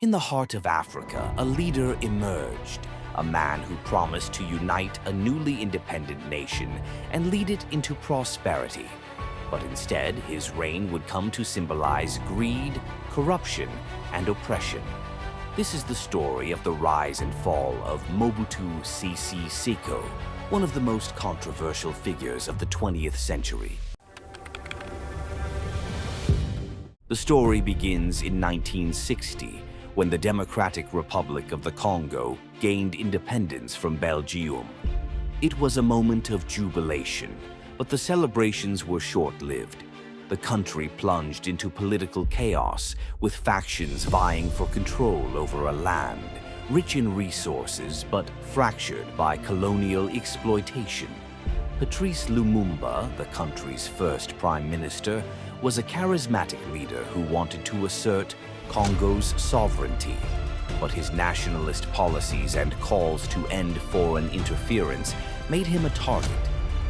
In the heart of Africa, a leader emerged, a man who promised to unite a newly independent nation and lead it into prosperity. But instead, his reign would come to symbolize greed, corruption, and oppression. This is the story of the rise and fall of Mobutu Sese Seko, one of the most controversial figures of the 20th century. The story begins in 1960, when the Democratic Republic of the Congo gained independence from Belgium. It was a moment of jubilation, but the celebrations were short-lived. The country plunged into political chaos, with factions vying for control over a land rich in resources but fractured by colonial exploitation. Patrice Lumumba, the country's first prime minister, was a charismatic leader who wanted to assert Congo's sovereignty. But his nationalist policies and calls to end foreign interference made him a target,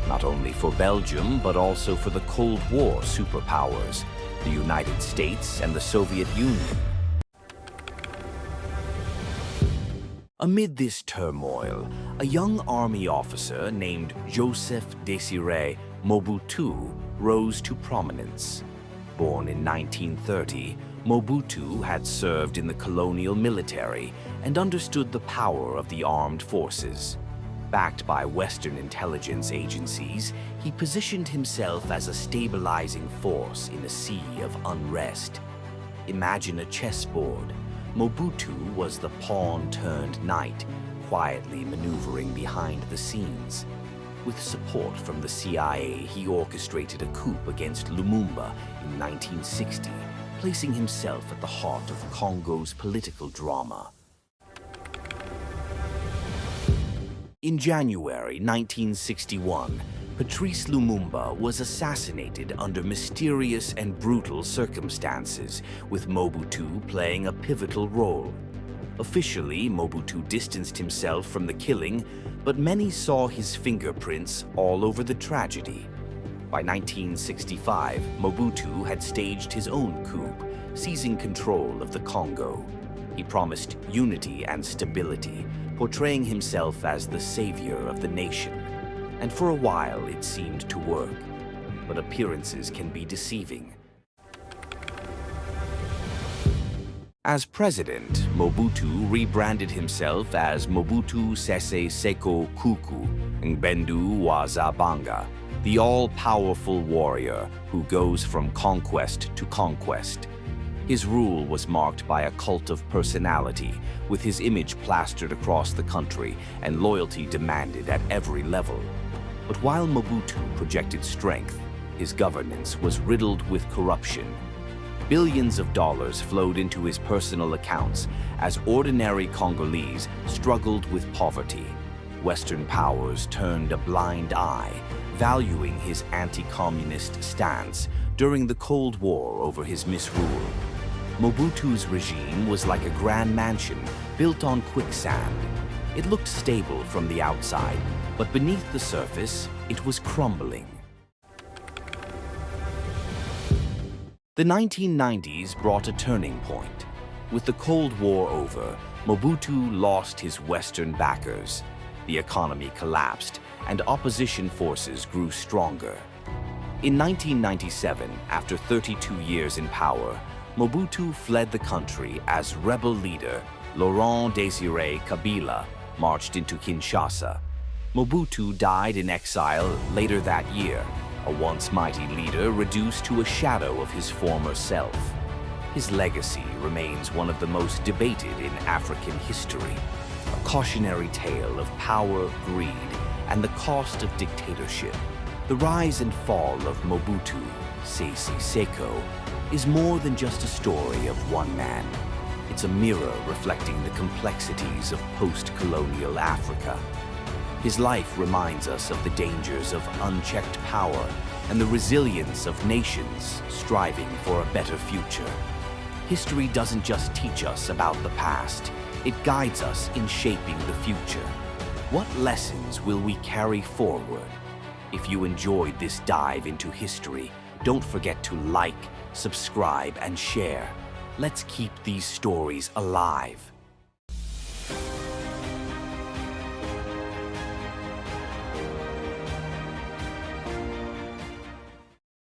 not only for Belgium but also for the Cold War superpowers, the United States and the Soviet Union. Amid this turmoil, a young army officer named Joseph Désiré Mobutu rose to prominence. Born in 1930, Mobutu had served in the colonial military and understood the power of the armed forces. Backed by Western intelligence agencies, he positioned himself as a stabilizing force in a sea of unrest. Imagine a chessboard. Mobutu was the pawn-turned-knight, quietly maneuvering behind the scenes. With support from the CIA, he orchestrated a coup against Lumumba in 1960, placing himself at the heart of Congo's political drama. In January 1961, Patrice Lumumba was assassinated under mysterious and brutal circumstances, with Mobutu playing a pivotal role. Officially, Mobutu distanced himself from the killing, but many saw his fingerprints all over the tragedy. By 1965, Mobutu had staged his own coup, seizing control of the Congo. He promised unity and stability, portraying himself as the savior of the nation. And for a while it seemed to work, but appearances can be deceiving. As president, Mobutu rebranded himself as Mobutu Sese Seko Kuku Ngbendu wa Zabanga, the all-powerful warrior who goes from conquest to conquest. His rule was marked by a cult of personality, with his image plastered across the country and loyalty demanded at every level. But while Mobutu projected strength, his governance was riddled with corruption. Billions of dollars flowed into his personal accounts as ordinary Congolese struggled with poverty. Western powers turned a blind eye, valuing his anti-communist stance during the Cold War over his misrule. Mobutu's regime was like a grand mansion built on quicksand. It looked stable from the outside, but beneath the surface, it was crumbling. The 1990s brought a turning point. With the Cold War over, Mobutu lost his Western backers. The economy collapsed, and opposition forces grew stronger. In 1997, after 32 years in power, Mobutu fled the country as rebel leader Laurent Désiré Kabila marched into Kinshasa. Mobutu died in exile later that year, a once mighty leader reduced to a shadow of his former self. His legacy remains one of the most debated in African history, a cautionary tale of power, greed, and the cost of dictatorship. The rise and fall of Mobutu Sese Seko is more than just a story of one man. It's a mirror reflecting the complexities of post-colonial Africa. His life reminds us of the dangers of unchecked power and the resilience of nations striving for a better future. History doesn't just teach us about the past, it guides us in shaping the future. What lessons will we carry forward? If you enjoyed this dive into history, don't forget to like, subscribe, and share. Let's keep these stories alive.